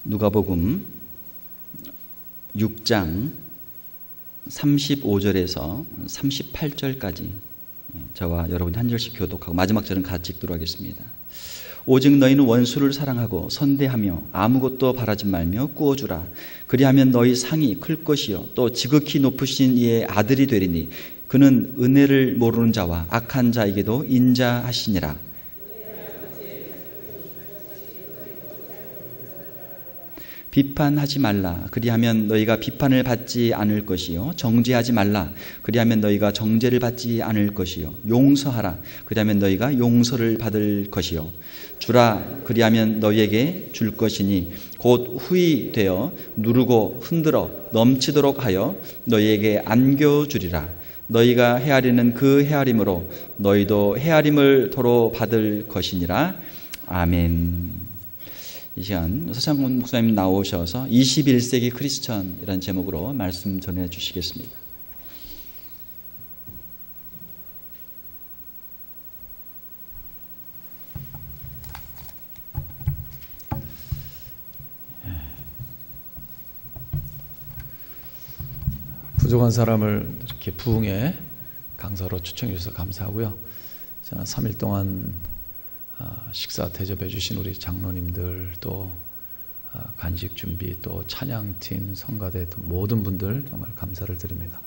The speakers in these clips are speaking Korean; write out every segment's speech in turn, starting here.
누가복음 6장 35절에서 38절까지 저와 여러분이 한 절씩 교독하고 마지막 절은 같이 읽도록 하겠습니다. 오직 너희는 원수를 사랑하고 선대하며 아무것도 바라지 말며 꾸어주라. 그리하면 너희 상이 클 것이요 또 지극히 높으신 이의 아들이 되리니 그는 은혜를 모르는 자와 악한 자에게도 인자하시니라. 비판하지 말라. 그리하면 너희가 비판을 받지 않을 것이요 정죄하지 말라. 그리하면 너희가 정죄를 받지 않을 것이요 용서하라. 그리하면 너희가 용서를 받을 것이요 주라. 그리하면 너희에게 줄 것이니 곧 후히 되어 누르고 흔들어 넘치도록 하여 너희에게 안겨주리라. 너희가 헤아리는 그 헤아림으로 너희도 헤아림을 도로 받을 것이니라. 아멘. 이 시간 서창훈 목사님 나오셔서 21세기 크리스천이라는 제목으로 말씀 전해 주시겠습니다. 부족한 사람을 이렇게 부흥의 강사로 초청해 주셔서 감사하고요. 지난 3일 동안 식사 대접해 주신 우리 장로님들, 또 간식 준비, 또 찬양팀, 성가대, 또 모든 분들 정말 감사를 드립니다.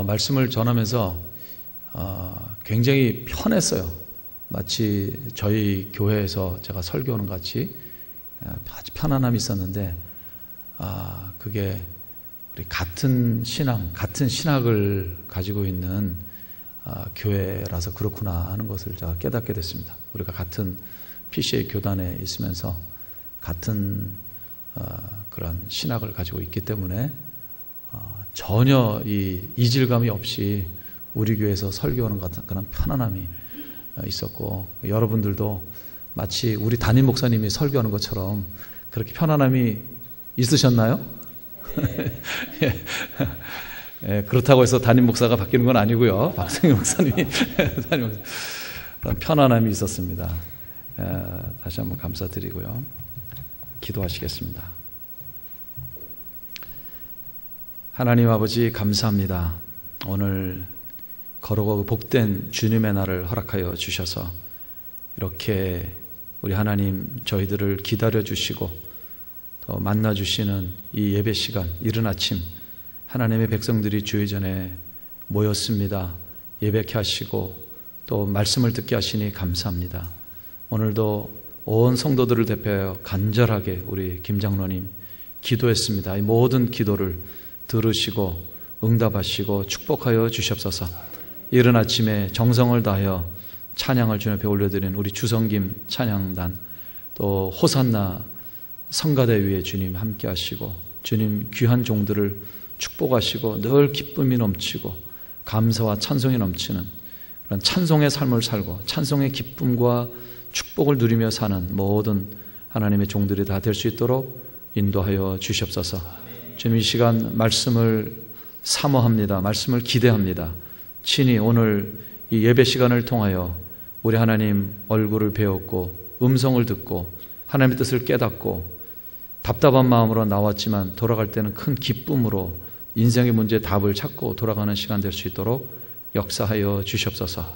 말씀을 전하면서 굉장히 편했어요. 마치 저희 교회에서 제가 설교하는 같이 아주 편안함이 있었는데 그게 우리 같은 신앙, 같은 신학을 가지고 있는 교회라서 그렇구나 하는 것을 제가 깨닫게 됐습니다. 우리가 같은 PCA 교단에 있으면서 같은 그런 신학을 가지고 있기 때문에 전혀 이 이질감이 없이 우리 교회에서 설교하는 것 같은 그런 편안함이 있었고, 여러분들도 마치 우리 담임 목사님이 설교하는 것처럼 그렇게 편안함이 있으셨나요? 예, 그렇다고 해서 담임 목사가 바뀌는 건 아니고요. 박성희 목사님이 담임 목사. 편안함이 있었습니다. 다시 한번 감사드리고요. 기도하시겠습니다. 하나님 아버지 감사합니다. 오늘 거룩하고 복된 주님의 날을 허락하여 주셔서 이렇게 우리 하나님 저희들을 기다려 주시고 또 만나 주시는 이 예배 시간, 이른 아침 하나님의 백성들이 주의 전에 모였습니다. 예배케 하시고 또 말씀을 듣게 하시니 감사합니다. 오늘도 온 성도들을 대표하여 간절하게 우리 김장로님 기도했습니다. 이 모든 기도를 들으시고 응답하시고 축복하여 주시옵소서. 이른 아침에 정성을 다하여 찬양을 주님 앞에 올려드리는 우리 주성김 찬양단, 또 호산나 성가대 위에 주님 함께 하시고 주님 귀한 종들을 축복하시고 늘 기쁨이 넘치고 감사와 찬송이 넘치는 그런 찬송의 삶을 살고 찬송의 기쁨과 축복을 누리며 사는 모든 하나님의 종들이 다 될 수 있도록 인도하여 주시옵소서. 주님, 이 시간 말씀을 사모합니다. 말씀을 기대합니다. 친히 오늘 이 예배 시간을 통하여 우리 하나님 얼굴을 배웠고 음성을 듣고 하나님의 뜻을 깨닫고 답답한 마음으로 나왔지만 돌아갈 때는 큰 기쁨으로 인생의 문제에 답을 찾고 돌아가는 시간 될 수 있도록 역사하여 주시옵소서.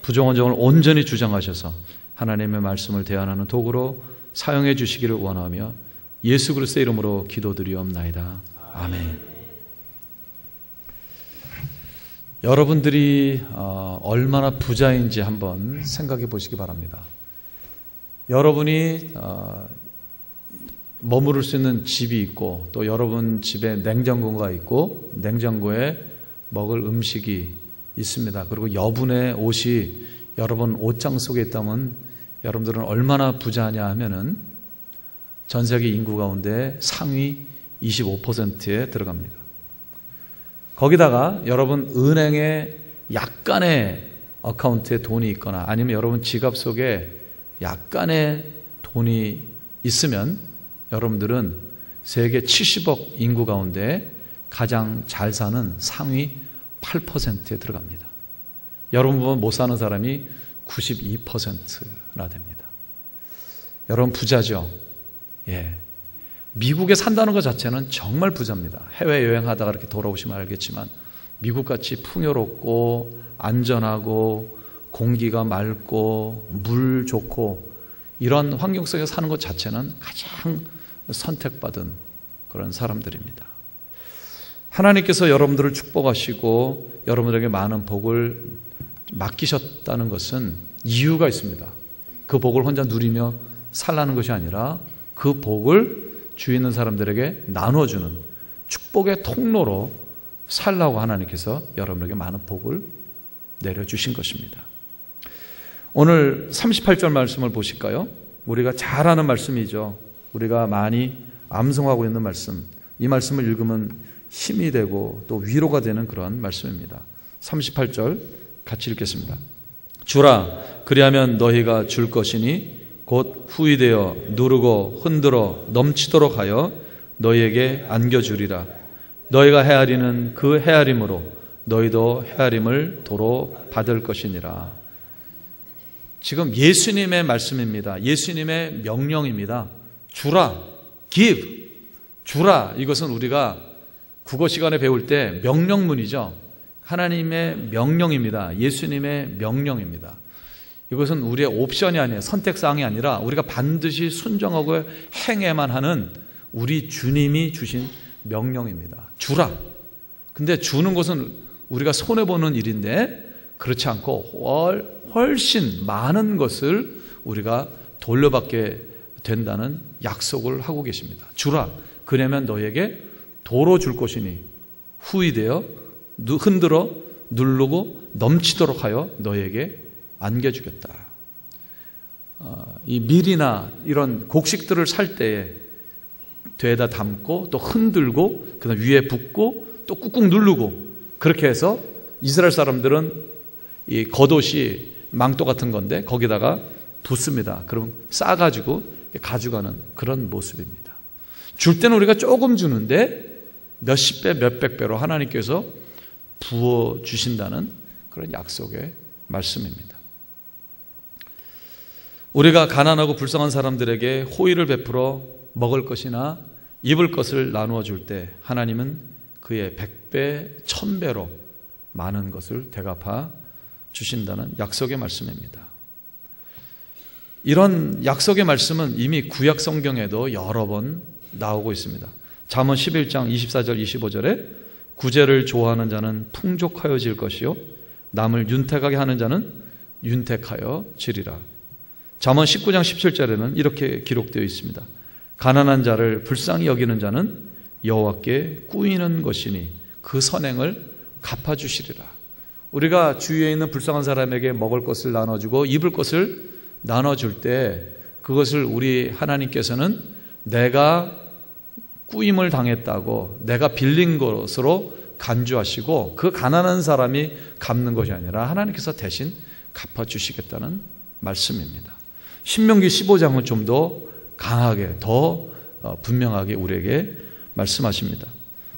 부정언정을 온전히 주장하셔서 하나님의 말씀을 대안하는 도구로 사용해 주시기를 원하며 예수 그리스도의 이름으로 기도드리옵나이다. 아멘. 여러분들이 얼마나 부자인지 한번 생각해 보시기 바랍니다. 여러분이 머무를 수 있는 집이 있고 또 여러분 집에 냉장고가 있고 냉장고에 먹을 음식이 있습니다. 그리고 여분의 옷이 여러분 옷장 속에 있다면 여러분들은 얼마나 부자냐 하면은 전 세계 인구 가운데 상위 25%에 들어갑니다. 거기다가 여러분 은행에 약간의 어카운트에 돈이 있거나 아니면 여러분 지갑 속에 약간의 돈이 있으면 여러분들은 세계 70억 인구 가운데 가장 잘 사는 상위 8%에 들어갑니다. 여러분 보면 못 사는 사람이 92%나 됩니다. 여러분 부자죠? 예. 미국에 산다는 것 자체는 정말 부자입니다. 해외여행하다가 이렇게 돌아오시면 알겠지만 미국같이 풍요롭고 안전하고 공기가 맑고 물 좋고 이런 환경 속에 사는 것 자체는 가장 선택받은 그런 사람들입니다. 하나님께서 여러분들을 축복하시고 여러분들에게 많은 복을 맡기셨다는 것은 이유가 있습니다. 그 복을 혼자 누리며 살라는 것이 아니라 그 복을 주위 있는 사람들에게 나눠주는 축복의 통로로 살라고 하나님께서 여러분에게 많은 복을 내려주신 것입니다. 오늘 38절 말씀을 보실까요? 우리가 잘 아는 말씀이죠. 우리가 많이 암송하고 있는 말씀. 이 말씀을 읽으면 힘이 되고 또 위로가 되는 그런 말씀입니다. 38절 같이 읽겠습니다. 주라, 그리하면 너희가 줄 것이니 곧 후이되어 누르고 흔들어 넘치도록 하여 너희에게 안겨주리라. 너희가 헤아리는 그 헤아림으로 너희도 헤아림을 도로 받을 것이니라. 지금 예수님의 말씀입니다. 예수님의 명령입니다. 주라, give, 주라. 이것은 우리가 국어 시간에 배울 때 명령문이죠. 하나님의 명령입니다. 예수님의 명령입니다. 이것은 우리의 옵션이 아니에요. 선택사항이 아니라 우리가 반드시 순종하고 행해만 하는 우리 주님이 주신 명령입니다. 주라. 근데 주는 것은 우리가 손해보는 일인데 그렇지 않고 훨씬 많은 것을 우리가 돌려받게 된다는 약속을 하고 계십니다. 주라. 그러면 너에게 도로 줄 것이니 후이되어 흔들어 누르고 넘치도록 하여 너에게 안겨주겠다. 이 밀이나 이런 곡식들을 살 때에 되에다 담고 또 흔들고 그다음 위에 붓고 또 꾹꾹 누르고 그렇게 해서 이스라엘 사람들은 이 겉옷이 망토 같은 건데 거기다가 붓습니다. 그럼 싸가지고 가져가는 그런 모습입니다. 줄 때는 우리가 조금 주는데 몇십 배, 몇백 배로 하나님께서 부어주신다는 그런 약속의 말씀입니다. 우리가 가난하고 불쌍한 사람들에게 호의를 베풀어 먹을 것이나 입을 것을 나누어 줄 때 하나님은 그의 100배, 1000배로 많은 것을 대갚아 주신다는 약속의 말씀입니다. 이런 약속의 말씀은 이미 구약 성경에도 여러 번 나오고 있습니다. 잠언 11장 24절 25절에 구제를 좋아하는 자는 풍족하여질 것이요 남을 윤택하게 하는 자는 윤택하여 지리라. 잠언 19장 17절에는 이렇게 기록되어 있습니다. 가난한 자를 불쌍히 여기는 자는 여호와께 꾸이는 것이니 그 선행을 갚아주시리라. 우리가 주위에 있는 불쌍한 사람에게 먹을 것을 나눠주고 입을 것을 나눠줄 때 그것을 우리 하나님께서는 내가 꾸임을 당했다고 내가 빌린 것으로 간주하시고 그 가난한 사람이 갚는 것이 아니라 하나님께서 대신 갚아주시겠다는 말씀입니다. 신명기 15장은 좀 더 강하게 더 분명하게 우리에게 말씀하십니다.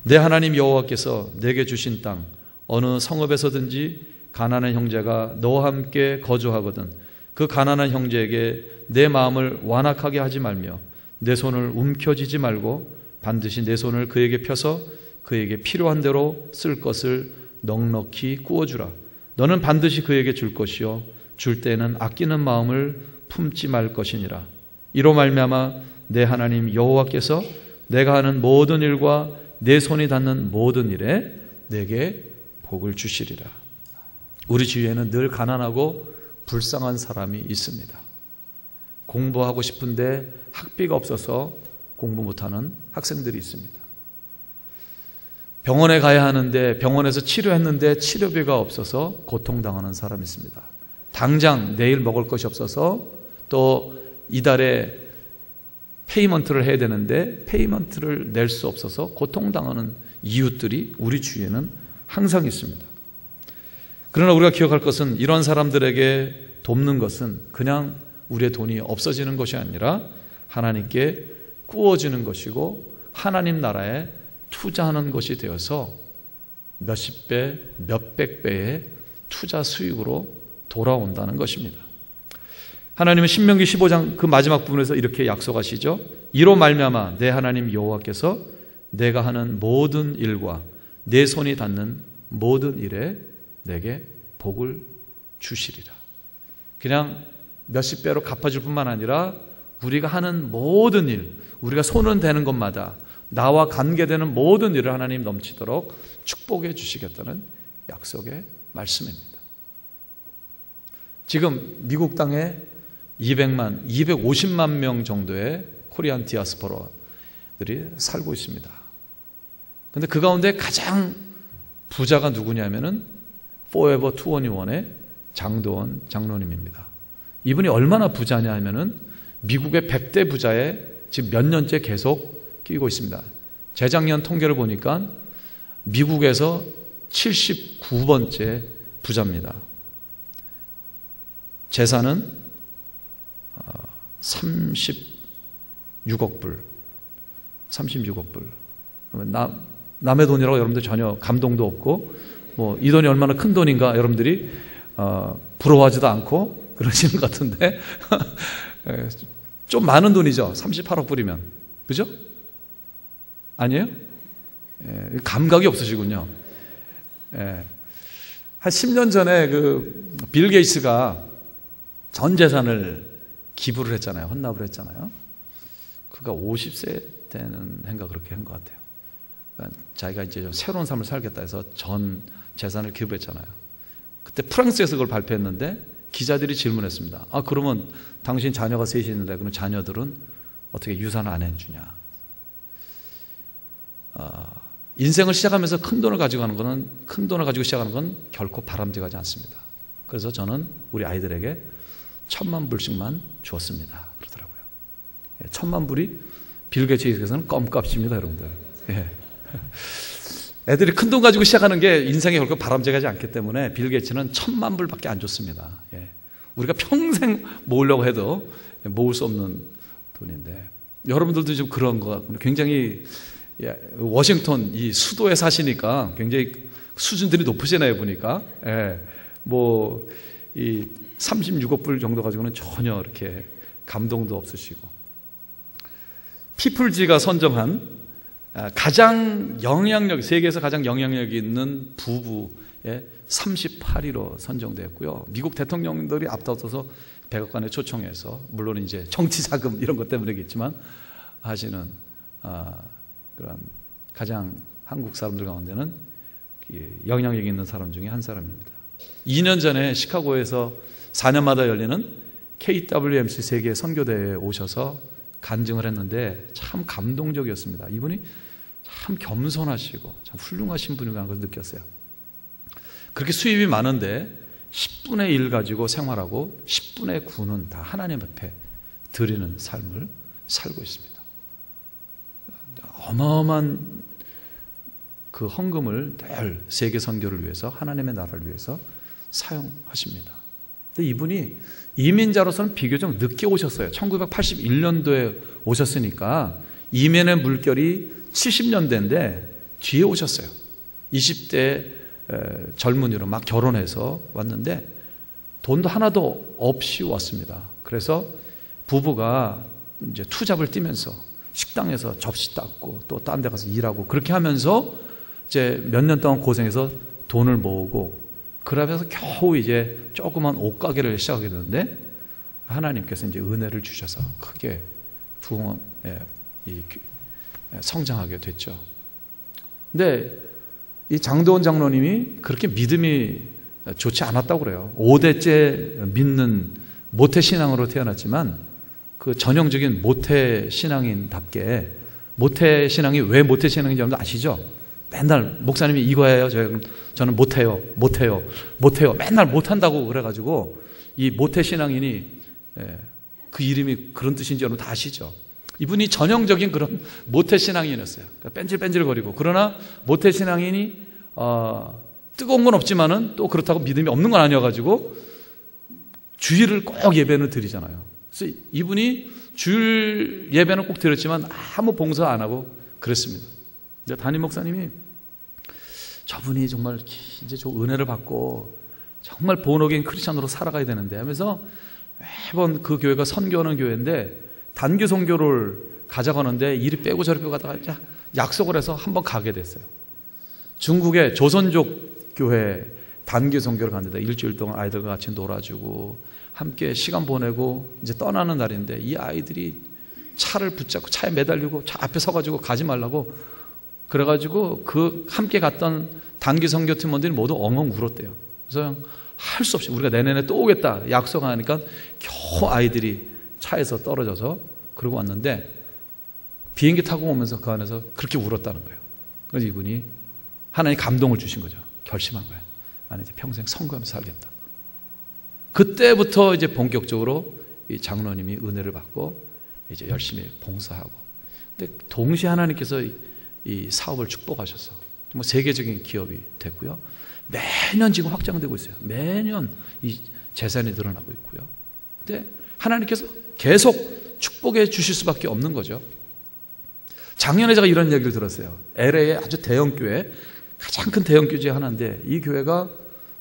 내 하나님 여호와께서 내게 주신 땅 어느 성읍에서든지 가난한 형제가 너와 함께 거주하거든 그 가난한 형제에게 내 마음을 완악하게 하지 말며 내 손을 움켜쥐지 말고 반드시 내 손을 그에게 펴서 그에게 필요한 대로 쓸 것을 넉넉히 구워주라. 너는 반드시 그에게 줄 것이요 줄 때에는 아끼는 마음을 품지 말 것이니라. 이로 말미암아 내 하나님 여호와께서 내가 하는 모든 일과 내 손이 닿는 모든 일에 내게 복을 주시리라. 우리 주위에는 늘 가난하고 불쌍한 사람이 있습니다. 공부하고 싶은데 학비가 없어서 공부 못하는 학생들이 있습니다. 병원에 가야 하는데 병원에서 치료했는데 치료비가 없어서 고통당하는 사람이 있습니다. 당장 내일 먹을 것이 없어서 또 이달에 페이먼트를 해야 되는데 페이먼트를 낼 수 없어서 고통당하는 이웃들이 우리 주위에는 항상 있습니다. 그러나 우리가 기억할 것은 이런 사람들에게 돕는 것은 그냥 우리의 돈이 없어지는 것이 아니라 하나님께 꾸어지는 것이고 하나님 나라에 투자하는 것이 되어서 몇십 배, 몇백 배의 투자 수익으로 돌아온다는 것입니다. 하나님은 신명기 15장 그 마지막 부분에서 이렇게 약속하시죠. 이로 말미암아 내 하나님 여호와께서 내가 하는 모든 일과 내 손이 닿는 모든 일에 내게 복을 주시리라. 그냥 몇십 배로 갚아줄 뿐만 아니라 우리가 하는 모든 일, 우리가 손은 대는 것마다 나와 관계되는 모든 일을 하나님 넘치도록 축복해 주시겠다는 약속의 말씀입니다. 지금 미국 땅에 250만 명 정도의 코리안 디아스포라들이 살고 있습니다. 그런데 그 가운데 가장 부자가 누구냐면은 포에버 221의 장도원 장로님입니다. 이분이 얼마나 부자냐 하면은 미국의 100대 부자에 지금 몇 년째 계속 끼고 있습니다. 재작년 통계를 보니까 미국에서 79번째 부자입니다. 재산은 36억 불. 36억 불. 남의 돈이라고 여러분들 전혀 감동도 없고, 뭐 이 돈이 얼마나 큰 돈인가 여러분들이 부러워하지도 않고 그러시는 것 같은데 좀 많은 돈이죠. 38억 불이면. 그죠? 아니에요? 감각이 없으시군요. 한 10년 전에 그 빌 게이츠가 전 재산을 기부를 했잖아요. 헌납을 했잖아요. 그가 50세 때는 해인가 그렇게 한 것 같아요. 그러니까 자기가 이제 좀 새로운 삶을 살겠다 해서 전 재산을 기부했잖아요. 그때 프랑스에서 그걸 발표했는데 기자들이 질문했습니다. 아, 그러면 당신 자녀가 셋이 있는데 그럼 자녀들은 어떻게 유산을 안 해주냐? 인생을 시작하면서 큰 돈을 가지고 시작하는 건 결코 바람직하지 않습니다. 그래서 저는 우리 아이들에게 1,000만 불씩만 주었습니다. 그러더라고요. 1,000만 불이 빌 게이츠에서는 껌값입니다, 여러분들. 예. 애들이 큰 돈 가지고 시작하는 게 인생에 결코 바람직하지 않기 때문에 빌 게이츠는 1,000만 불밖에 안 줬습니다. 예. 우리가 평생 모으려고 해도 모을 수 없는 돈인데, 여러분들도 좀 그런 거 굉장히 워싱턴 이 수도에 사시니까 굉장히 수준들이 높으시나요, 보니까. 예. 뭐 이 36억 불 정도 가지고는 전혀 이렇게 감동도 없으시고. 피플지가 선정한 세계에서 가장 영향력 있는 부부의 38위로 선정되었고요. 미국 대통령들이 앞다퉈서 백악관에 초청해서, 물론 이제 정치 자금 이런 것 때문이겠지만 하시는 그런 가장 한국 사람들 가운데는 영향력 있는 사람 중에 한 사람입니다. 2년 전에 시카고에서 4년마다 열리는 KWMC 세계 선교대회에 오셔서 간증을 했는데 참 감동적이었습니다. 이분이 참 겸손하시고 참 훌륭하신 분이라는 것을 느꼈어요. 그렇게 수입이 많은데 10분의 1 가지고 생활하고 10분의 9는 다 하나님 앞에 드리는 삶을 살고 있습니다. 어마어마한 그 헌금을 늘 세계 선교를 위해서, 하나님의 나라를 위해서 사용하십니다. 근데 이분이 이민자로서는 비교적 늦게 오셨어요. 1981년도에 오셨으니까 이민의 물결이 70년대인데 뒤에 오셨어요. 20대 젊은이로 막 결혼해서 왔는데 돈도 하나도 없이 왔습니다. 그래서 부부가 이제 투잡을 뛰면서 식당에서 접시 닦고 또 딴 데 가서 일하고 그렇게 하면서 이제 몇 년 동안 고생해서 돈을 모으고, 그러면서 겨우 이제 조그만 옷가게를 시작하게 되는데 하나님께서 이제 은혜를 주셔서 크게 성장하게 됐죠. 근데 이 장도원 장로님이 그렇게 믿음이 좋지 않았다고 그래요. 5대째 믿는 모태신앙으로 태어났지만 그 전형적인 모태신앙인답게, 모태신앙이 왜 모태신앙인지 여러분 아시죠? 맨날 목사님이 이거예요. 저는 못해요. 맨날 못한다고 그래가지고 이 모태신앙인이, 그 이름이 그런 뜻인지 여러분 다 아시죠? 이분이 전형적인 그런 모태신앙인이었어요. 그러니까 뺀질뺀질거리고. 그러나 모태신앙인이 뜨거운 건 없지만은 또 그렇다고 믿음이 없는 건 아니어가지고 주일을 꼭 예배는 드리잖아요. 그래서 이분이 주일 예배는 꼭 드렸지만 아무 봉사 안 하고 그랬습니다. 담임 목사님이 저분이 정말 이제 저 은혜를 받고 정말 본어긴 크리스찬으로 살아가야 되는데 하면서 매번 그 교회가 선교하는 교회인데 단기 선교를 가져가는데 이리 빼고 저리 빼고 가다가 약속을 해서 한번 가게 됐어요. 중국의 조선족 교회 단기 선교를 갔는데 일주일 동안 아이들과 같이 놀아주고 함께 시간 보내고 이제 떠나는 날인데 이 아이들이 차를 붙잡고 차에 매달리고 차 앞에 서가지고 가지 말라고 그래가지고 그 함께 갔던 단기 선교 팀원들이 모두 엉엉 울었대요. 그래서 할 수 없이 우리가 내년에 또 오겠다 약속하니까 겨우 아이들이 차에서 떨어져서 그러고 왔는데 비행기 타고 오면서 그 안에서 그렇게 울었다는 거예요. 그래서 이분이 하나님 감동을 주신 거죠. 결심한 거예요. 나는 이제 평생 선교하면서 살겠다. 그때부터 이제 본격적으로 이 장로님이 은혜를 받고 이제 열심히 봉사하고. 근데 동시에 하나님께서 이 사업을 축복하셔서 정말 세계적인 기업이 됐고요. 매년 지금 확장되고 있어요. 매년 이 재산이 늘어나고 있고요. 근데 하나님께서 계속 축복해 주실 수밖에 없는 거죠. 작년에 제가 이런 얘기를 들었어요. LA의 아주 대형 교회, 가장 큰 대형 교회 중에 하나인데 이 교회가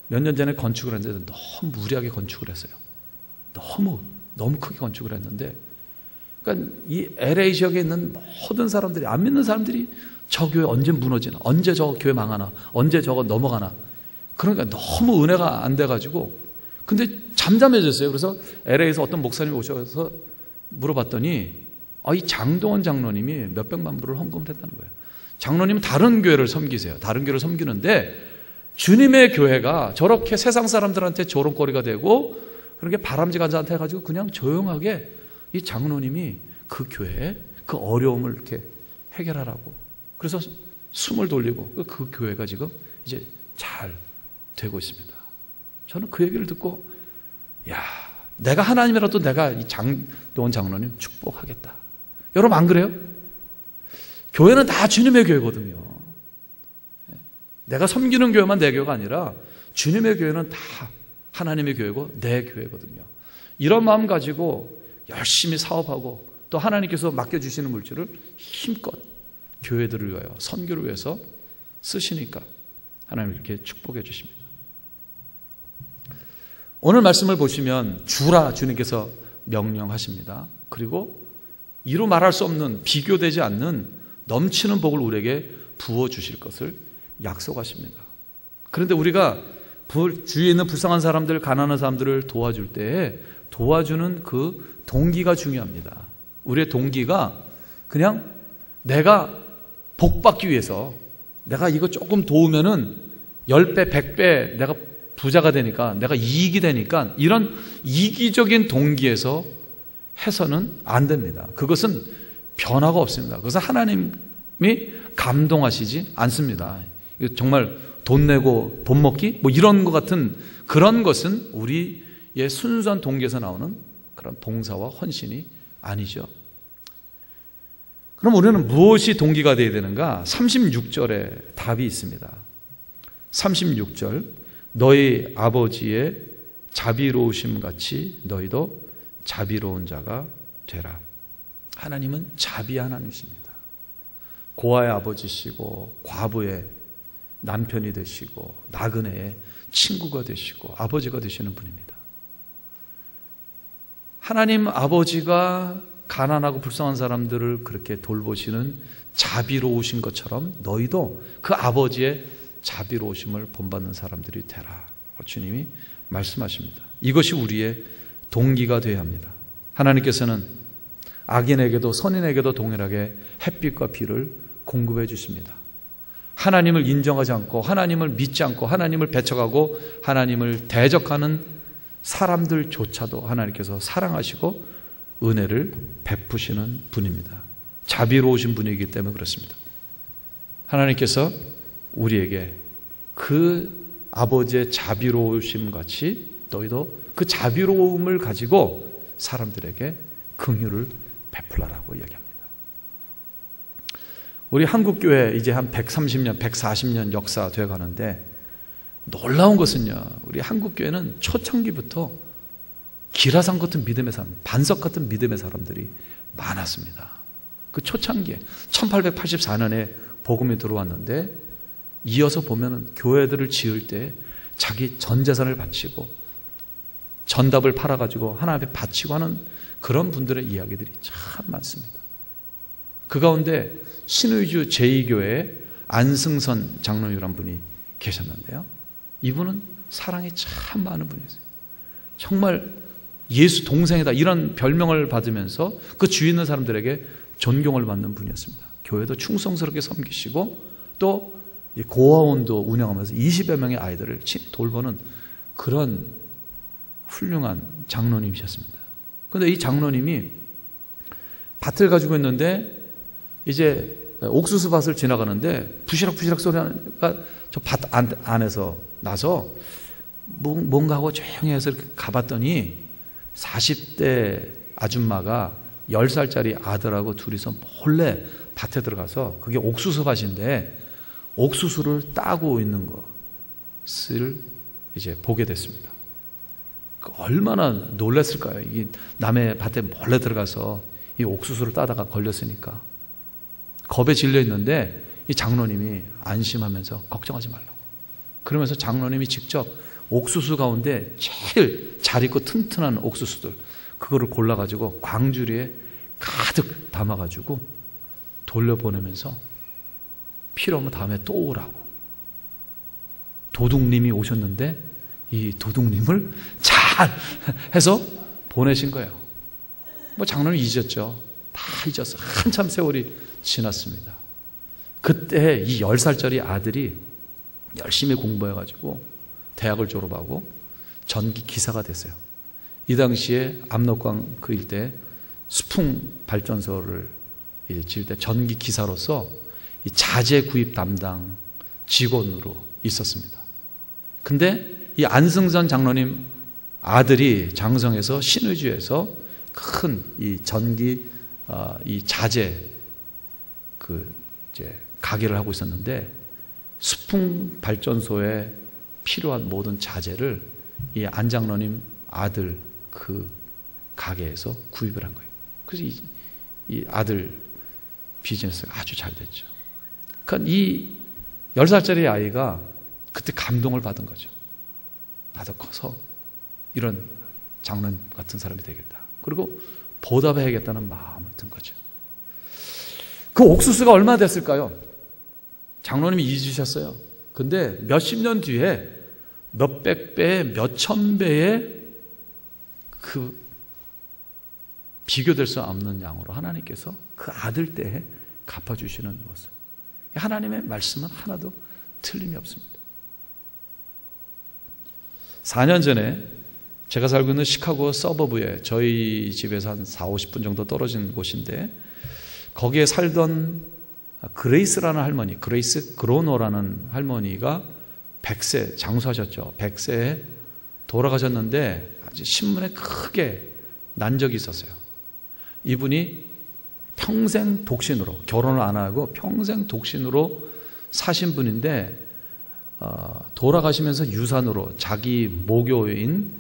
몇 년 전에 건축을 했는데 너무 무리하게 건축을 했어요. 너무 크게 건축을 했는데 그러니까 이 LA 지역에 있는 모든 사람들이, 안 믿는 사람들이 저 교회 언제 무너지나, 언제 저 교회 망하나, 언제 저거 넘어가나, 그러니까 너무 은혜가 안 돼가지고 근데 잠잠해졌어요. 그래서 LA에서 어떤 목사님이 오셔서 물어봤더니 이 장동원 장로님이 몇백만 불을 헌금을 했다는 거예요. 장로님은 다른 교회를 섬기세요. 다른 교회를 섬기는데 주님의 교회가 저렇게 세상 사람들한테 조롱거리가 되고 그렇게 바람직한자한테 해가지고 그냥 조용하게 이 장로님이 그 교회에 그 어려움을 이렇게 해결하라고 그래서 숨을 돌리고 그 교회가 지금 이제 잘 되고 있습니다. 저는 그 얘기를 듣고 내가 하나님이라도 내가 이 장동원 장로님 축복하겠다. 여러분 안 그래요? 교회는 다 주님의 교회거든요. 내가 섬기는 교회만 내 교회가 아니라 주님의 교회는 다 하나님의 교회고 내 교회거든요. 이런 마음 가지고 열심히 사업하고 또 하나님께서 맡겨주시는 물질을 힘껏 교회들을 위하여 선교를 위해서 쓰시니까 하나님 이렇게 축복해 주십니다. 오늘 말씀을 보시면 주라 주님께서 명령하십니다. 그리고 이루 말할 수 없는 비교되지 않는 넘치는 복을 우리에게 부어주실 것을 약속하십니다. 그런데 우리가 주위에 있는 불쌍한 사람들, 가난한 사람들을 도와줄 때에 도와주는 그 동기가 중요합니다. 우리의 동기가 그냥 내가 복받기 위해서 내가 이거 조금 도우면은 10배, 100배 내가 부자가 되니까 내가 이익이 되니까 이런 이기적인 동기에서 해서는 안 됩니다. 그것은 변화가 없습니다. 그것은 하나님이 감동하시지 않습니다. 정말 돈 내고 돈 먹기 뭐 이런 것 같은 그런 것은 우리의 순수한 동기에서 나오는 그런 봉사와 헌신이 아니죠. 그럼 우리는 무엇이 동기가 되어야 되는가? 36절에 답이 있습니다. 36절 너희 아버지의 자비로우심 같이 너희도 자비로운 자가 되라. 하나님은 자비 하나님이십니다. 고아의 아버지시고 과부의 남편이 되시고 나그네의 친구가 되시고 아버지가 되시는 분입니다. 하나님 아버지가 가난하고 불쌍한 사람들을 그렇게 돌보시는 자비로우신 것처럼 너희도 그 아버지의 자비로우심을 본받는 사람들이 되라. 주님이 말씀하십니다. 이것이 우리의 동기가 되어야 합니다. 하나님께서는 악인에게도 선인에게도 동일하게 햇빛과 비를 공급해 주십니다. 하나님을 인정하지 않고 하나님을 믿지 않고 하나님을 배척하고 하나님을 대적하는 사람들조차도 하나님께서 사랑하시고 은혜를 베푸시는 분입니다. 자비로우신 분이기 때문에 그렇습니다. 하나님께서 우리에게 그 아버지의 자비로우심 같이 너희도 그 자비로움을 가지고 사람들에게 긍휼을 베풀라라고 이야기합니다. 우리 한국교회 이제 한 130년, 140년 역사 되어 가는데 놀라운 것은요, 우리 한국교회는 초창기부터 기라상 같은 믿음의 사람, 반석 같은 믿음의 사람들이 많았습니다. 그 초창기에 1884년에 복음이 들어왔는데 이어서 보면 교회들을 지을 때 자기 전 재산을 바치고 전답을 팔아가지고 하나님 앞에 바치고 하는 그런 분들의 이야기들이 참 많습니다. 그 가운데 신의주 제2교회 안승선 장로님이라는 분이 계셨는데요. 이분은 사랑이 참 많은 분이었어요. 정말 예수 동생이다 이런 별명을 받으면서 그 주위에 있는 사람들에게 존경을 받는 분이었습니다. 교회도 충성스럽게 섬기시고 또 고아원도 운영하면서 20여 명의 아이들을 돌보는 그런 훌륭한 장로님이셨습니다. 그런데 이 장로님이 밭을 가지고 있는데 이제 옥수수 밭을 지나가는데 부시락부시락 소리가 저 밭 안에서 나서 뭔가 하고 조용히 해서 이렇게 가봤더니 40대 아줌마가 10살짜리 아들하고 둘이서 몰래 밭에 들어가서 그게 옥수수 밭인데 옥수수를 따고 있는 것을 이제 보게 됐습니다. 얼마나 놀랐을까요? 이 남의 밭에 몰래 들어가서 이 옥수수를 따다가 걸렸으니까 겁에 질려 있는데 이 장로님이 안심하면서 걱정하지 말라고 그러면서 장로님이 직접 옥수수 가운데 제일 잘 익고 튼튼한 옥수수들 그거를 골라가지고 광주리에 가득 담아가지고 돌려보내면서 필요하면 다음에 또 오라고. 도둑님이 오셨는데 이 도둑님을 잘 해서 보내신 거예요. 뭐 장로님 잊었죠. 다 잊었어요. 한참 세월이 지났습니다. 그때 이 10살짜리 아들이 열심히 공부해가지고 대학을 졸업하고 전기 기사가 됐어요. 이 당시에 압록강 그 일대 수풍 발전소를 지을 때 전기 기사로서 이 자재 구입 담당 직원으로 있었습니다. 근데 이 안승선 장로님 아들이 장성에서 신의주에서 큰 이 전기 이 자재 그 이제 가게를 하고 있었는데 수풍 발전소에 필요한 모든 자재를 이 안 장로님 아들 그 가게에서 구입을 한 거예요. 그래서 이 아들 비즈니스가 아주 잘 됐죠. 그러니까 이 10살짜리 아이가 그때 감동을 받은 거죠. 나도 커서 이런 장로님 같은 사람이 되겠다. 그리고 보답해야겠다는 마음을 든 거죠. 그 옥수수가 얼마 됐을까요? 장로님이 잊으셨어요. 근데 몇십 년 뒤에 몇백 배, 몇천 배의 그 비교될 수 없는 양으로 하나님께서 그 아들 때에 갚아주시는 모습. 하나님의 말씀은 하나도 틀림이 없습니다. 4년 전에 제가 살고 있는 시카고 서버브에 저희 집에서 한 40-50분 정도 떨어진 곳인데 거기에 살던 그레이스라는 할머니, 그레이스 그로노라는 할머니가 100세 장수하셨죠. 100세에 돌아가셨는데 아주 신문에 크게 난 적이 있었어요. 이분이 평생 독신으로 결혼을 안 하고 평생 독신으로 사신 분인데 돌아가시면서 유산으로 자기 모교인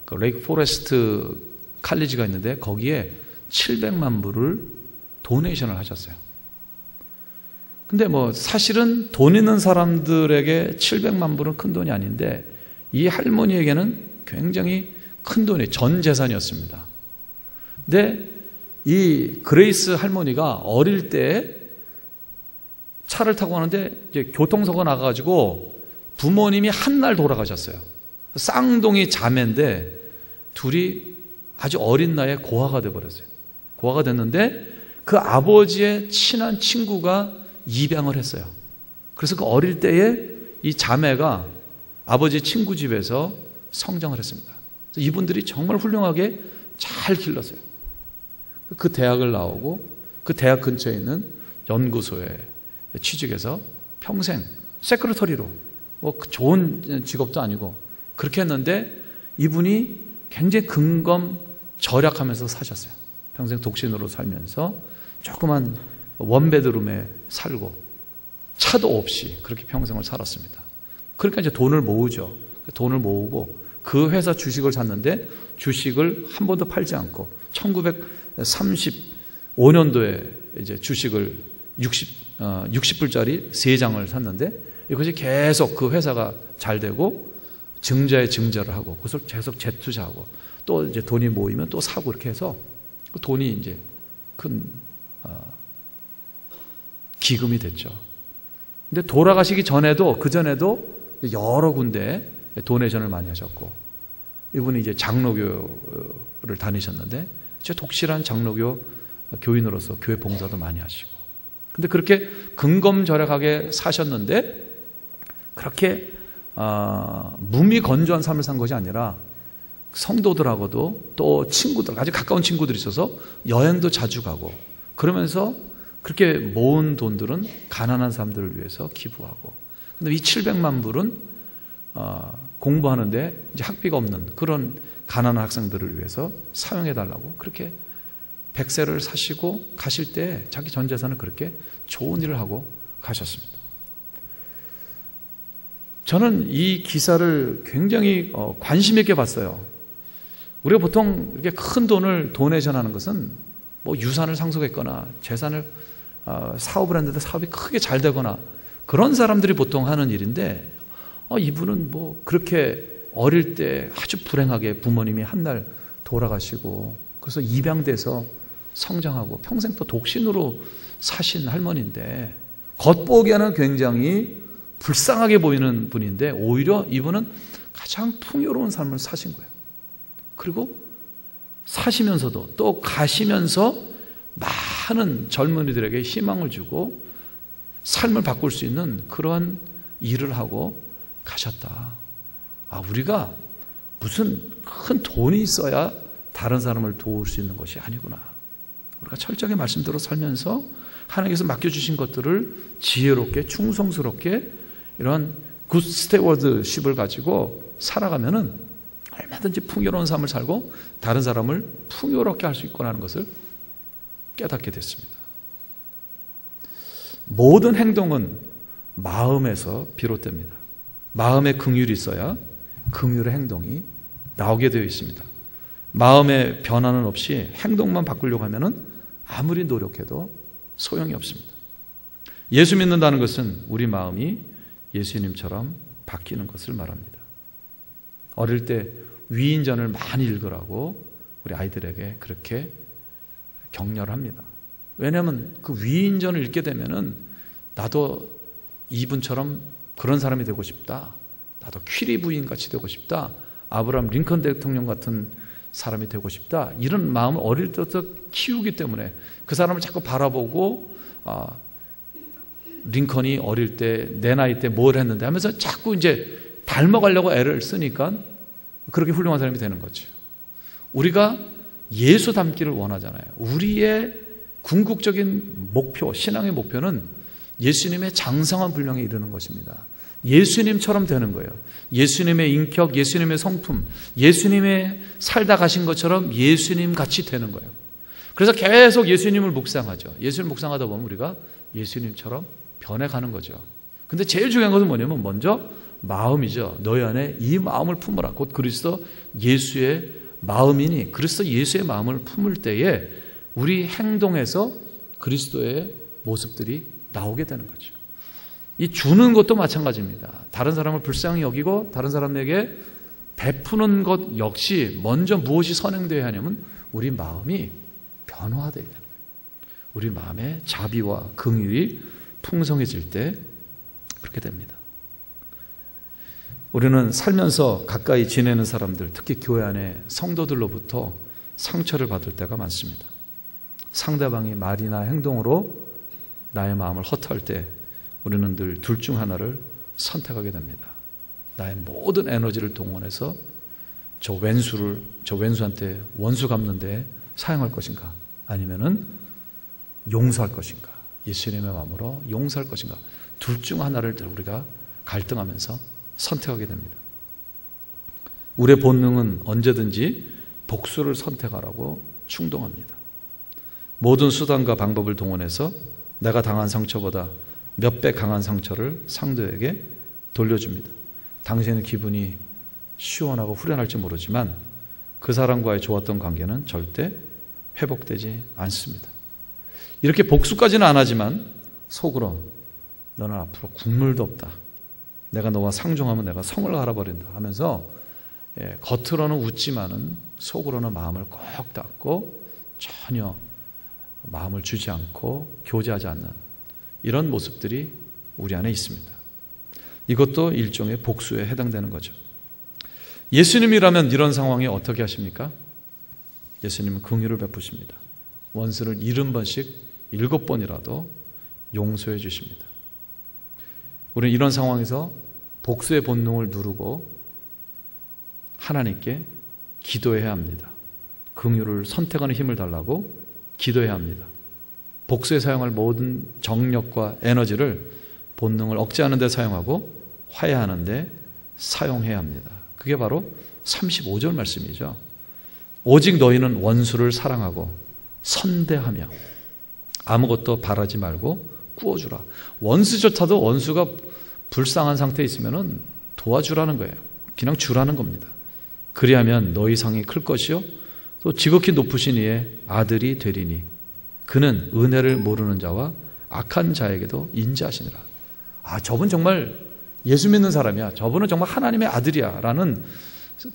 그 레이크 포레스트 칼리지가 있는데 거기에 700만 불을 도네이션을 하셨어요. 근데 뭐 사실은 돈 있는 사람들에게 700만 불은 큰 돈이 아닌데 이 할머니에게는 굉장히 큰 돈이 전 재산이었습니다. 근데 이 그레이스 할머니가 어릴 때 차를 타고 가는데 이제 교통사고가 나가지고 부모님이 한날 돌아가셨어요. 쌍둥이 자매인데 둘이 아주 어린 나이에 고아가 돼버렸어요. 고아가 됐는데 그 아버지의 친한 친구가 입양을 했어요. 그래서 그 어릴 때에 이 자매가 아버지 친구 집에서 성장을 했습니다. 그래서 이분들이 정말 훌륭하게 잘 길렀어요. 그 대학을 나오고 그 대학 근처에 있는 연구소에 취직해서 평생 세크레터리로 뭐 좋은 직업도 아니고 그렇게 했는데 이분이 굉장히 근검 절약하면서 사셨어요. 평생 독신으로 살면서 조그만 원베드룸에 살고 차도 없이 그렇게 평생을 살았습니다. 그러니까 이제 돈을 모으죠. 돈을 모으고 그 회사 주식을 샀는데 주식을 한 번도 팔지 않고 1935년도에 이제 주식을 60불짜리 3장을 샀는데 이것이 계속 그 회사가 잘 되고 증자에 증자를 하고 그것을 계속 재투자하고 또 이제 돈이 모이면 또 사고 이렇게 해서 그 돈이 이제 큰 기금이 됐죠. 근데 돌아가시기 전에도 그 전에도 여러 군데 도네이션을 많이 하셨고 이분이 이제 장로교를 다니셨는데 독실한 장로교 교인으로서 교회 봉사도 많이 하시고 근데 그렇게 근검절약하게 사셨는데 그렇게 무미건조한 삶을 산 것이 아니라 성도들하고도 또 친구들 아주 가까운 친구들이 있어서 여행도 자주 가고 그러면서 그렇게 모은 돈들은 가난한 사람들을 위해서 기부하고 근데 이 700만 불은 공부하는데 이제 학비가 없는 그런 가난한 학생들을 위해서 사용해달라고 그렇게 백세를 사시고 가실 때 자기 전 재산을 그렇게 좋은 일을 하고 가셨습니다. 저는 이 기사를 굉장히 관심 있게 봤어요. 우리가 보통 이렇게 큰 돈을 도네이션 하는 것은 뭐 유산을 상속했거나 재산을 사업을 했는데 사업이 크게 잘 되거나 그런 사람들이 보통 하는 일인데 이분은 뭐 그렇게 어릴 때 아주 불행하게 부모님이 한 날 돌아가시고 그래서 입양돼서 성장하고 평생 또 독신으로 사신 할머니인데 겉보기에는 굉장히 불쌍하게 보이는 분인데 오히려 이분은 가장 풍요로운 삶을 사신 거예요. 그리고 사시면서도 또 가시면서 많은 젊은이들에게 희망을 주고 삶을 바꿀 수 있는 그러한 일을 하고 가셨다. 우리가 무슨 큰 돈이 있어야 다른 사람을 도울 수 있는 것이 아니구나. 우리가 철저하게 말씀대로 살면서 하나님께서 맡겨주신 것들을 지혜롭게 충성스럽게 이런 굿 스테워드십을 가지고 살아가면은 얼마든지 풍요로운 삶을 살고 다른 사람을 풍요롭게 할 수 있구나 하는 것을 깨닫게 됐습니다. 모든 행동은 마음에서 비롯됩니다. 마음에 긍휼이 있어야 긍휼의 행동이 나오게 되어 있습니다. 마음의 변화는 없이 행동만 바꾸려고 하면은 아무리 노력해도 소용이 없습니다. 예수 믿는다는 것은 우리 마음이 예수님처럼 바뀌는 것을 말합니다. 어릴 때 위인전을 많이 읽으라고 우리 아이들에게 그렇게 격려를 합니다. 왜냐하면 그 위인전을 읽게 되면은 나도 이분처럼 그런 사람이 되고 싶다. 나도 퀴리 부인 같이 되고 싶다. 아브라함 링컨 대통령 같은 사람이 되고 싶다. 이런 마음을 어릴 때부터 키우기 때문에 그 사람을 자꾸 바라보고 링컨이 어릴 때 내 나이 때 뭘 했는데 하면서 자꾸 이제 닮아가려고 애를 쓰니까 그렇게 훌륭한 사람이 되는 거죠. 우리가 예수 닮기를 원하잖아요. 우리의 궁극적인 목표, 신앙의 목표는 예수님의 장성한 분량에 이르는 것입니다. 예수님처럼 되는 거예요. 예수님의 인격, 예수님의 성품, 예수님의 살다 가신 것처럼 예수님 같이 되는 거예요. 그래서 계속 예수님을 묵상하죠. 예수님을 묵상하다 보면 우리가 예수님처럼 변해가는 거죠. 근데 제일 중요한 것은 뭐냐면 먼저 마음이죠. 너희 안에 이 마음을 품으라. 곧 그리스도 예수의 마음이니 그리스도 예수의 마음을 품을 때에 우리 행동에서 그리스도의 모습들이 나오게 되는 거죠. 이 주는 것도 마찬가지입니다. 다른 사람을 불쌍히 여기고 다른 사람에게 베푸는 것 역시 먼저 무엇이 선행되어야 하냐면 우리 마음이 변화되어야 되는 거예요. 우리 마음의 자비와 긍휼이 풍성해질 때 그렇게 됩니다. 우리는 살면서 가까이 지내는 사람들, 특히 교회 안에 성도들로부터 상처를 받을 때가 많습니다. 상대방이 말이나 행동으로 나의 마음을 허탈 때 우리는 늘 둘 중 하나를 선택하게 됩니다. 나의 모든 에너지를 동원해서 저 왼수한테 원수 갚는 데 사용할 것인가 아니면은 용서할 것인가 예수님의 마음으로 용서할 것인가 둘 중 하나를 우리가 갈등하면서 선택하게 됩니다. 우리의 본능은 언제든지 복수를 선택하라고 충동합니다. 모든 수단과 방법을 동원해서 내가 당한 상처보다 몇 배 강한 상처를 상대에게 돌려줍니다. 당신의 기분이 시원하고 후련할지 모르지만 그 사람과의 좋았던 관계는 절대 회복되지 않습니다. 이렇게 복수까지는 안 하지만 속으로 너는 앞으로 국물도 없다. 내가 너와 상종하면 내가 성을 갈아버린다 하면서 겉으로는 웃지만은 속으로는 마음을 꼭 닫고 전혀 마음을 주지 않고 교제하지 않는 이런 모습들이 우리 안에 있습니다. 이것도 일종의 복수에 해당되는 거죠. 예수님이라면 이런 상황에 어떻게 하십니까? 예수님은 긍휼을 베푸십니다. 원수를 70번씩 7번이라도 용서해 주십니다. 우리는 이런 상황에서 복수의 본능을 누르고 하나님께 기도해야 합니다. 긍휼을 선택하는 힘을 달라고 기도해야 합니다. 복수에 사용할 모든 정력과 에너지를 본능을 억제하는 데 사용하고 화해하는 데 사용해야 합니다. 그게 바로 35절 말씀이죠. 오직 너희는 원수를 사랑하고 선대하며 아무것도 바라지 말고 꾸어주라. 원수조차도 원수가 불쌍한 상태에 있으면 도와주라는 거예요. 그냥 주라는 겁니다. 그리하면 너희 상이 클 것이요 또 지극히 높으신 이의 아들이 되리니 그는 은혜를 모르는 자와 악한 자에게도 인자하시니라. 저분 정말 예수 믿는 사람이야. 저분은 정말 하나님의 아들이야 라는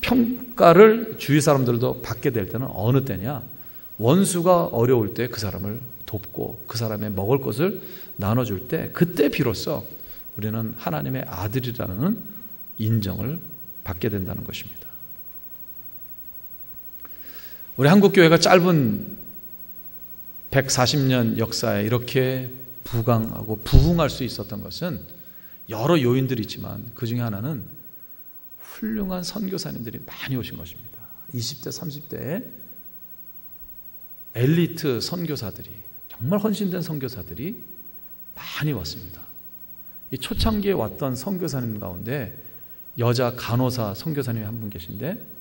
평가를 주위 사람들도 받게 될 때는 어느 때냐? 원수가 어려울 때 그 사람을 돕고 그 사람의 먹을 것을 나눠줄 때 그때 비로소 우리는 하나님의 아들이라는 인정을 받게 된다는 것입니다. 우리 한국교회가 짧은 140년 역사에 이렇게 부강하고 부흥할 수 있었던 것은 여러 요인들이 있지만 그 중에 하나는 훌륭한 선교사님들이 많이 오신 것입니다. 20대, 30대에 엘리트 선교사들이 정말 헌신된 선교사들이 많이 왔습니다. 이 초창기에 왔던 선교사님 가운데 여자 간호사 선교사님이 한 분 계신데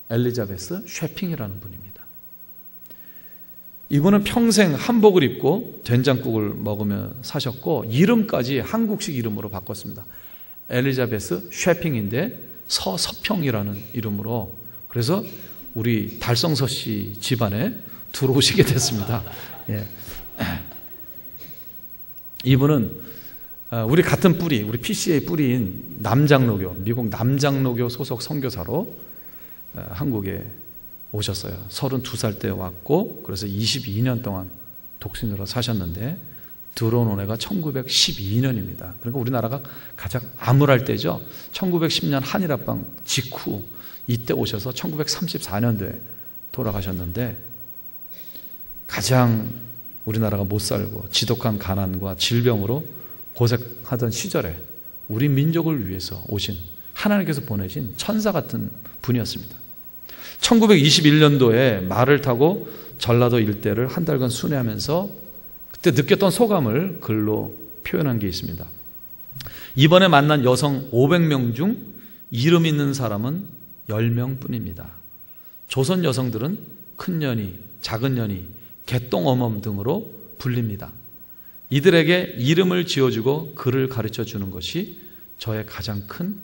엘리자베스 쉐핑이라는 분입니다. 이분은 평생 한복을 입고 된장국을 먹으며 사셨고 이름까지 한국식 이름으로 바꿨습니다. 엘리자베스 쉐핑인데 서서평이라는 이름으로, 그래서 우리 달성서 씨 집안에 들어오시게 됐습니다. 예. 이분은 우리 같은 뿌리, 우리 PCA 뿌리인 남장로교, 미국 남장로교 소속 선교사로 한국에 오셨어요. 32살 때 왔고 그래서 22년 동안 독신으로 사셨는데 들어온 은혜가 1912년입니다. 그러니까 우리나라가 가장 암울할 때죠. 1910년 한일합방 직후 이때 오셔서 1934년도에 돌아가셨는데 가장 우리나라가 못 살고 지독한 가난과 질병으로 고생하던 시절에 우리 민족을 위해서 오신 하나님께서 보내신 천사 같은 분이었습니다. 1921년도에 말을 타고 전라도 일대를 한 달간 순회하면서 그때 느꼈던 소감을 글로 표현한 게 있습니다. 이번에 만난 여성 500명 중 이름 있는 사람은 10명 뿐입니다. 조선 여성들은 큰 년이, 작은 년이, 개똥어멈 등으로 불립니다. 이들에게 이름을 지어주고 글을 가르쳐주는 것이 저의 가장 큰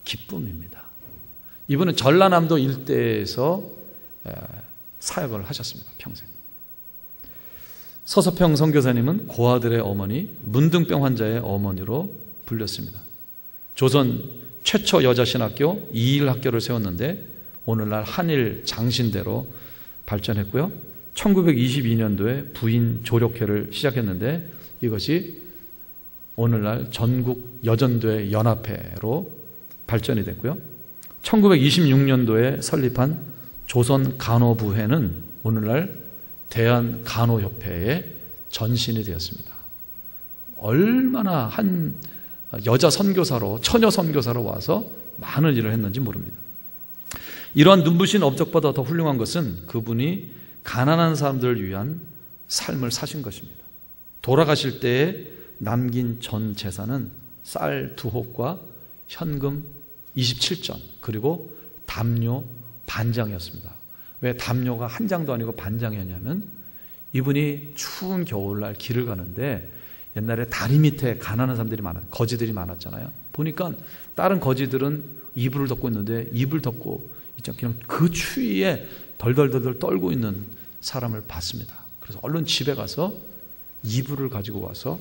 기쁨입니다. 이분은 전라남도 일대에서 사역을 하셨습니다. 평생. 서서평 선교사님은 고아들의 어머니, 문둥병 환자의 어머니로 불렸습니다. 조선 최초 여자신학교 이일학교를 세웠는데 오늘날 한일 장신대로 발전했고요. 1922년도에 부인 조력회를 시작했는데 이것이 오늘날 전국 여전대 연합회로 발전이 됐고요. 1926년도에 설립한 조선간호부회는 오늘날 대한간호협회의 전신이 되었습니다. 얼마나 한 여자 선교사로, 처녀 선교사로 와서 많은 일을 했는지 모릅니다. 이러한 눈부신 업적보다 더 훌륭한 것은 그분이 가난한 사람들을 위한 삶을 사신 것입니다. 돌아가실 때에 남긴 전 재산은 쌀 2홉과 현금 27전 그리고 담요 반장이었습니다. 왜 담요가 한 장도 아니고 반장이었냐면 이분이 추운 겨울날 길을 가는데 옛날에 다리 밑에 가난한 사람들이 거지들이 많았잖아요. 보니까 다른 거지들은 이불을 덮고 있는데 이불 덮고 그냥 그 추위에 덜덜덜 떨고 있는 사람을 봤습니다. 그래서 얼른 집에 가서 이불을 가지고 와서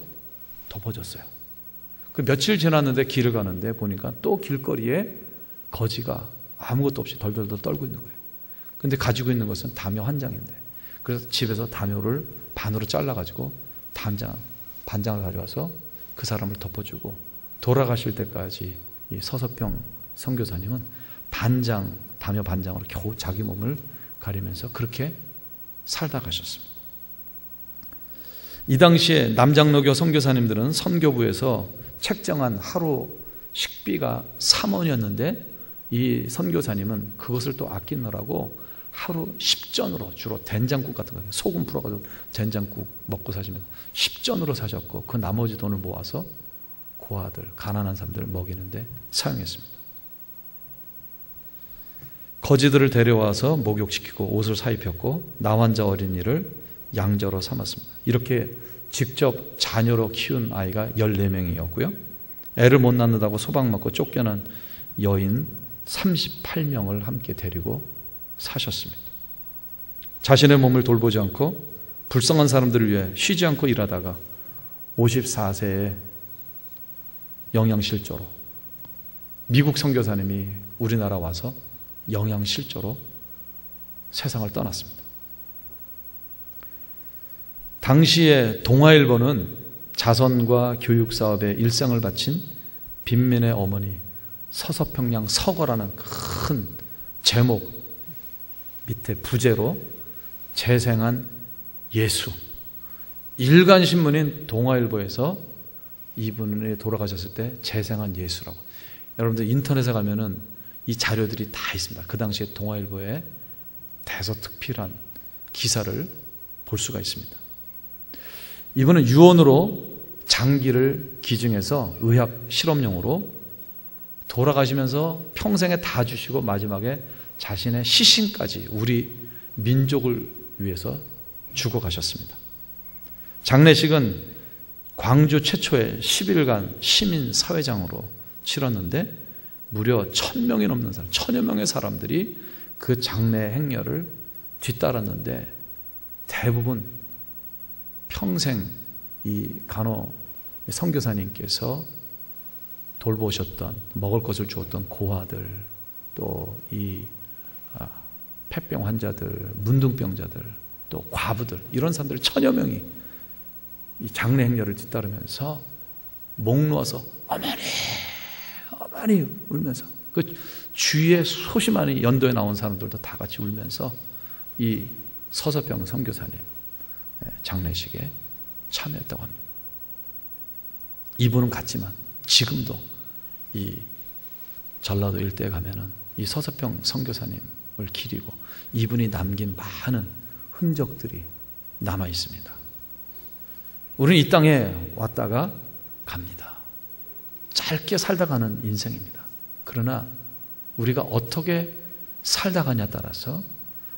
덮어줬어요. 그 며칠 지났는데 길을 가는데 보니까 또 길거리에 거지가 아무것도 없이 덜덜덜 떨고 있는 거예요. 근데 가지고 있는 것은 담요 한 장인데, 그래서 집에서 담요를 반으로 잘라가지고 반장을 가져와서 그 사람을 덮어주고, 돌아가실 때까지 이 서서평 선교사님은 담요 반장으로 겨우 자기 몸을 가리면서 그렇게 살다 가셨습니다. 이 당시에 남장로교 선교사님들은 선교부에서 책정한 하루 식비가 3원이었는데 이 선교사님은 그것을 또 아끼느라고 하루 10전으로, 주로 된장국 같은 거, 소금 풀어가지고 된장국 먹고 사시면 10전으로 사셨고, 그 나머지 돈을 모아서 고아들, 가난한 사람들을 먹이는데 사용했습니다. 거지들을 데려와서 목욕시키고 옷을 사입혔고 나환자 어린이를 양저로 삼았습니다. 이렇게 직접 자녀로 키운 아이가 14명이었고요. 애를 못 낳는다고 소박맞고 쫓겨난 여인 38명을 함께 데리고 사셨습니다. 자신의 몸을 돌보지 않고 불쌍한 사람들을 위해 쉬지 않고 일하다가 54세에 영양실조로, 미국 선교사님이 우리나라 와서 영양실조로 세상을 떠났습니다. 당시에 동아일보는 자선과 교육사업에 일생을 바친 빈민의 어머니 서서평양 서거라는 큰 제목 밑에 부제로 재생한 예수, 일간신문인 동아일보에서 이분이 돌아가셨을 때 재생한 예수라고. 여러분들 인터넷에 가면은 이 자료들이 다 있습니다. 그 당시에 동아일보에 대서특필한 기사를 볼 수가 있습니다. 이분은 유언으로 장기를 기증해서 의학 실험용으로 돌아가시면서 평생에 다 주시고 마지막에 자신의 시신까지 우리 민족을 위해서 주고 가셨습니다. 장례식은 광주 최초의 10일간 시민사회장으로 치렀는데 무려 1000명이 넘는 사람, 1000여 명의 사람들이 그 장례 행렬을 뒤따랐는데 대부분 평생 이 간호 선교사님께서 돌보셨던, 먹을 것을 주었던 고아들, 또 이 폐병 환자들, 문둥병자들, 또 과부들, 이런 사람들 1000여 명이 이 장례 행렬을 뒤따르면서 목 놓아서 어머니 울면서, 그 주위에 수십 많이 연도에 나온 사람들도 다 같이 울면서 이 서서평 선교사님 장례식에 참여했다고 합니다. 이분은 갔지만 지금도 이 전라도 일대에 가면은 이 서서평 선교사님을 기리고 이분이 남긴 많은 흔적들이 남아 있습니다. 우리는 이 땅에 왔다가 갑니다. 짧게 살다 가는 인생입니다. 그러나 우리가 어떻게 살다 가냐에 따라서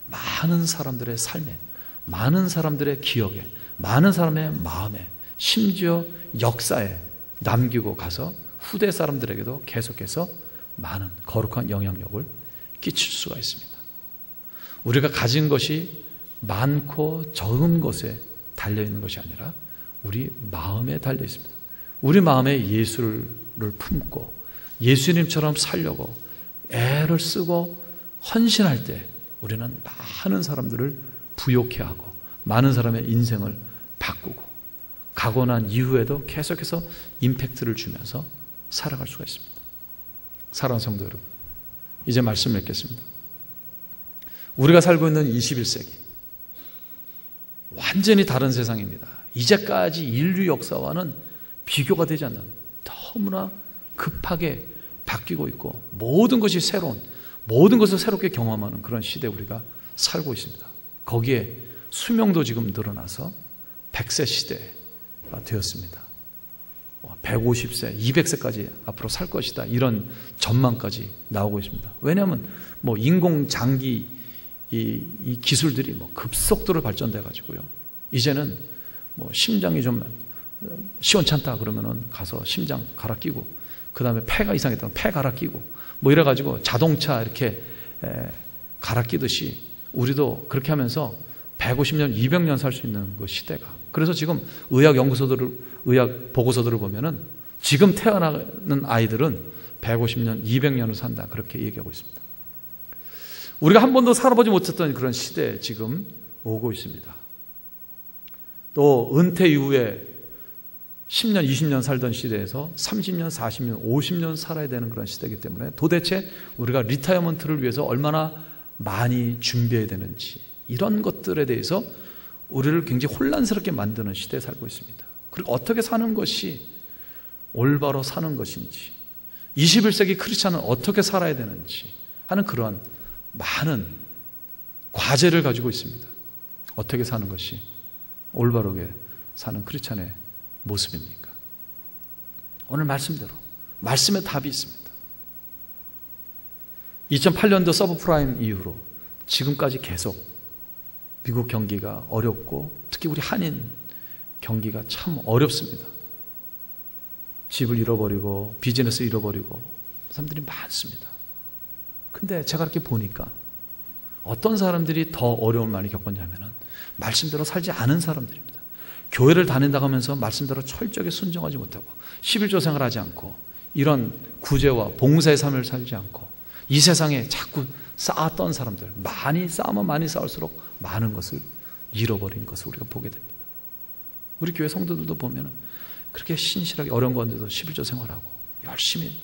많은 사람들의 삶에, 많은 사람들의 기억에, 많은 사람의 마음에, 심지어 역사에 남기고 가서 후대 사람들에게도 계속해서 많은 거룩한 영향력을 끼칠 수가 있습니다. 우리가 가진 것이 많고 적은 것에 달려있는 것이 아니라 우리 마음에 달려 있습니다. 우리 마음에 예수를 품고 예수님처럼 살려고 애를 쓰고 헌신할 때 우리는 많은 사람들을 부욕해 하고 많은 사람의 인생을 바꾸고 가고 난 이후에도 계속해서 임팩트를 주면서 살아갈 수가 있습니다. 사랑하는 성도 여러분, 이제 말씀 맺겠습니다. 우리가 살고 있는 21세기 완전히 다른 세상입니다. 이제까지 인류 역사와는 비교가 되지 않는, 너무나 급하게 바뀌고 있고 모든 것이 새로운, 모든 것을 새롭게 경험하는 그런 시대에 우리가 살고 있습니다. 거기에 수명도 지금 늘어나서 100세 시대가 되었습니다. 150세, 200세까지 앞으로 살 것이다, 이런 전망까지 나오고 있습니다. 왜냐하면 인공장기 이 기술들이 급속도로 발전돼 가지고요. 이제는 심장이 좀 시원찮다 그러면은 가서 심장 갈아 끼고, 그 다음에 폐가 이상했다면 폐 갈아 끼고, 이래 가지고 자동차 이렇게 갈아 끼듯이 우리도 그렇게 하면서 150년, 200년 살 수 있는 그 시대가. 그래서 지금 의학 보고서들을 보면은 지금 태어나는 아이들은 150년, 200년을 산다. 그렇게 얘기하고 있습니다. 우리가 한 번도 살아보지 못했던 그런 시대에 지금 오고 있습니다. 또 은퇴 이후에 10년, 20년 살던 시대에서 30년, 40년, 50년 살아야 되는 그런 시대이기 때문에 도대체 우리가 리타이어먼트를 위해서 얼마나 많이 준비해야 되는지 이런 것들에 대해서 우리를 굉장히 혼란스럽게 만드는 시대에 살고 있습니다. 그리고 어떻게 사는 것이 올바로 사는 것인지 21세기 크리스찬은 어떻게 살아야 되는지 하는 그러한 많은 과제를 가지고 있습니다. 어떻게 사는 것이 올바르게 사는 크리스찬의 모습입니까? 오늘 말씀대로 말씀의 답이 있습니다. 2008년도 서브프라임 이후로 지금까지 계속 미국 경기가 어렵고 특히 우리 한인 경기가 참 어렵습니다. 집을 잃어버리고 비즈니스 잃어버리고 사람들이 많습니다. 근데 제가 이렇게 보니까 어떤 사람들이 더 어려움을 많이 겪었냐면은 말씀대로 살지 않은 사람들입니다. 교회를 다닌다고 하면서 말씀대로 철저하게 순종하지 못하고 11조 생활을 하지 않고 이런 구제와 봉사의 삶을 살지 않고 이 세상에 자꾸 쌓았던 사람들, 많이 쌓으면 많이 쌓을수록 많은 것을 잃어버린 것을 우리가 보게 됩니다. 우리 교회 성도들도 보면은 그렇게 신실하게 어려운 건데도 11조 생활하고 열심히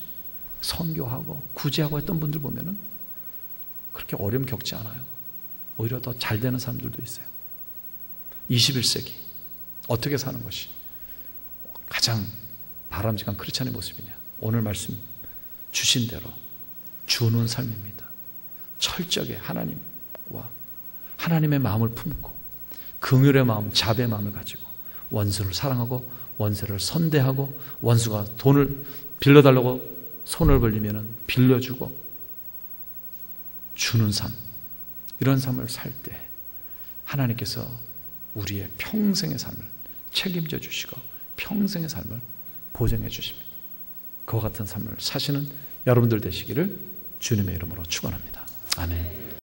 선교하고 구제하고 했던 분들 보면은 그렇게 어려움 겪지 않아요. 오히려 더 잘 되는 사람들도 있어요. 21세기 어떻게 사는 것이 가장 바람직한 크리스찬의 모습이냐? 오늘 말씀 주신 대로 주는 삶입니다. 철저하게 하나님과 하나님의 마음을 품고 긍휼의 마음, 자비의 마음을 가지고 원수를 사랑하고 원수를 선대하고 원수가 돈을 빌려달라고 손을 벌리면 빌려주고 주는 삶, 이런 삶을 살 때 하나님께서 우리의 평생의 삶을 책임져 주시고 평생의 삶을 보장해 주십니다. 그와 같은 삶을 사시는 여러분들 되시기를 주님의 이름으로 축원합니다. 아멘.